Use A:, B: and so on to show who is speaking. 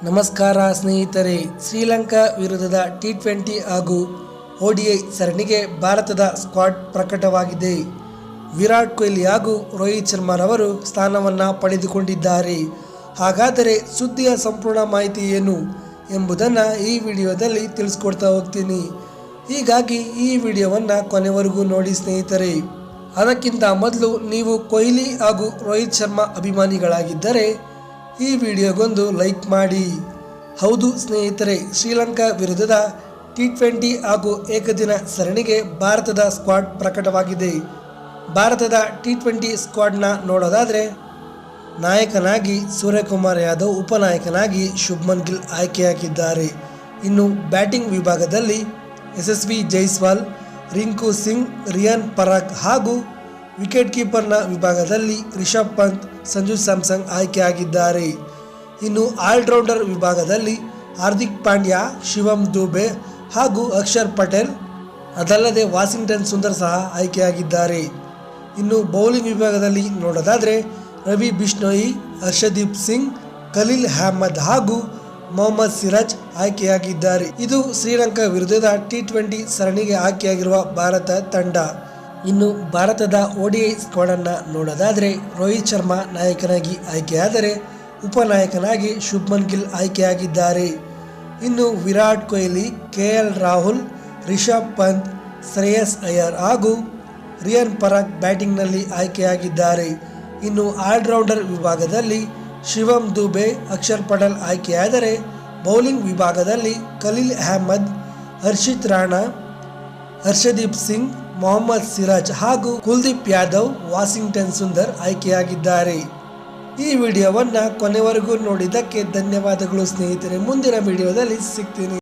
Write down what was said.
A: ನಮಸ್ಕಾರ ಸ್ನೇಹಿತರೆ. ಶ್ರೀಲಂಕಾ ವಿರುದ್ಧದ ಟಿ20 ಹಾಗೂ ODI ಸರಣಿಗೆ ಭಾರತದ ಸ್ಕ್ವಾಡ್ ಪ್ರಕಟವಾಗಿದೆ. ವಿರಾಟ್ ಕೊಹ್ಲಿ ಹಾಗೂ ರೋಹಿತ್ ಶರ್ಮಾರವರು ಸ್ಥಾನವನ್ನು ಪಡೆದುಕೊಂಡಿದ್ದಾರೆ. ಹಾಗಾದರೆ ಸುದ್ದಿಯ ಸಂಪೂರ್ಣ ಮಾಹಿತಿ ಏನು ಎಂಬುದನ್ನು ಈ ವಿಡಿಯೋದಲ್ಲಿ ತಿಳಿಸ್ಕೊಡ್ತಾ ಹೋಗ್ತೀನಿ. ಹೀಗಾಗಿ ಈ ವಿಡಿಯೋವನ್ನು ಕೊನೆವರೆಗೂ ನೋಡಿ ಸ್ನೇಹಿತರೆ. ಅದಕ್ಕಿಂತ ಮೊದಲು ನೀವು ಕೊಹ್ಲಿ ಹಾಗೂ ರೋಹಿತ್ ಶರ್ಮಾ ಅಭಿಮಾನಿಗಳಾಗಿದ್ದರೆ ಈ ವಿಡಿಯೋಗೊಂದು ಲೈಕ್ ಮಾಡಿ. ಹೌದು ಸ್ನೇಹಿತರೆ, ಶ್ರೀಲಂಕಾ ವಿರುದ್ಧದ ಟಿ20 ಹಾಗೂ ಏಕದಿನ ಸರಣಿಗೆ ಭಾರತದ ಸ್ಕ್ವಾಡ್ ಪ್ರಕಟವಾಗಿದೆ. ಭಾರತದ ಟಿ20 ಸ್ಕ್ವಾಡ್ನ ನೋಡೋದಾದರೆ ನಾಯಕನಾಗಿ ಸೂರ್ಯಕುಮಾರ್ ಯಾದವ್, ಉಪನಾಯಕನಾಗಿ ಶುಭ್ಮನ್ ಗಿಲ್ ಆಯ್ಕೆಯಾಗಿದ್ದಾರೆ. ಇನ್ನು ಬ್ಯಾಟಿಂಗ್ ವಿಭಾಗದಲ್ಲಿ ಯಶಸ್ವಿ ಜೈಸ್ವಾಲ್, ರಿಂಕು ಸಿಂಗ್, ರಿಯಾನ್ ಪರಾಗ್ ಹಾಗೂ ವಿಕೆಟ್ ಕೀಪರ್ನ ವಿಭಾಗದಲ್ಲಿ ರಿಷಬ್ ಪಂತ್, ಸಂಜು ಸ್ಯಾಮ್ಸನ್ ಆಯ್ಕೆಯಾಗಿದ್ದಾರೆ. ಇನ್ನು ಆಲ್ರೌಂಡರ್ ವಿಭಾಗದಲ್ಲಿ ಹಾರ್ದಿಕ್ ಪಾಂಡ್ಯ, ಶಿವಮ್ ದುಬೆ ಹಾಗೂ ಅಕ್ಷರ್ ಪಟೇಲ್, ಅದಲ್ಲದೆ ವಾಷಿಂಗ್ಟನ್ ಸುಂದರ್ ಸಹ ಆಯ್ಕೆಯಾಗಿದ್ದಾರೆ. ಇನ್ನು ಬೌಲಿಂಗ್ ವಿಭಾಗದಲ್ಲಿ ನೋಡೋದಾದರೆ ರವಿ ಬಿಷ್ಣೋಯಿ, ಹರ್ಷದೀಪ್ ಸಿಂಗ್, ಖಲೀಲ್ ಅಹ್ಮದ್ ಹಾಗೂ ಮೊಹಮ್ಮದ್ ಸಿರಾಜ್ ಆಯ್ಕೆಯಾಗಿದ್ದಾರೆ. ಇದು ಶ್ರೀಲಂಕಾ ವಿರುದ್ಧದ ಟಿ20 ಸರಣಿಗೆ ಆಯ್ಕೆಯಾಗಿರುವ ಭಾರತ ತಂಡ. ಇನ್ನು ಭಾರತದ ODI ಸ್ಕ್ವಾಡನ್ನು ನೋಡೋದಾದರೆ ರೋಹಿತ್ ಶರ್ಮಾ ನಾಯಕನಾಗಿ ಆಯ್ಕೆಯಾದರೆ ಉಪನಾಯಕನಾಗಿ ಶುಭ್ಮನ್ ಗಿಲ್ ಆಯ್ಕೆಯಾಗಿದ್ದಾರೆ. ಇನ್ನು ವಿರಾಟ್ ಕೊಹ್ಲಿ, KL ರಾಹುಲ್, ರಿಷಬ್ ಪಂತ್, ಶ್ರೇಯಸ್ ಅಯ್ಯರ್ ಹಾಗೂ ರಿಯಾನ್ ಪರಾಗ್ ಬ್ಯಾಟಿಂಗ್ನಲ್ಲಿ ಆಯ್ಕೆಯಾಗಿದ್ದಾರೆ. ಇನ್ನು ಆಲ್ರೌಂಡರ್ ವಿಭಾಗದಲ್ಲಿ ಶಿವಮ್ ದುಬೆ, ಅಕ್ಷರ್ ಪಟೇಲ್ ಆಯ್ಕೆಯಾದರೆ ಬೌಲಿಂಗ್ ವಿಭಾಗದಲ್ಲಿ ಖಲೀಲ್ ಅಹ್ಮದ್, ಹರ್ಷಿತ್ ರಾಣಾ, ಹರ್ಷದೀಪ್ ಸಿಂಗ್, ಮೊಹಮ್ಮದ್ ಸಿರಾಜ್ ಹಾಗೂ ಕುಲ್ದೀಪ್ ಯಾದವ್, ವಾಷಿಂಗ್ಟನ್ ಸುಂದರ್ ಆಯ್ಕೆಯಾಗಿದ್ದಾರೆ. ಈ ವಿಡಿಯೋವನ್ನು ಕೊನೆವರೆಗೂ ನೋಡಿದ್ದಕ್ಕೆ ಧನ್ಯವಾದಗಳು ಸ್ನೇಹಿತರೆ. ಮುಂದಿನ ವಿಡಿಯೋದಲ್ಲಿ ಸಿಗ್ತೀನಿ.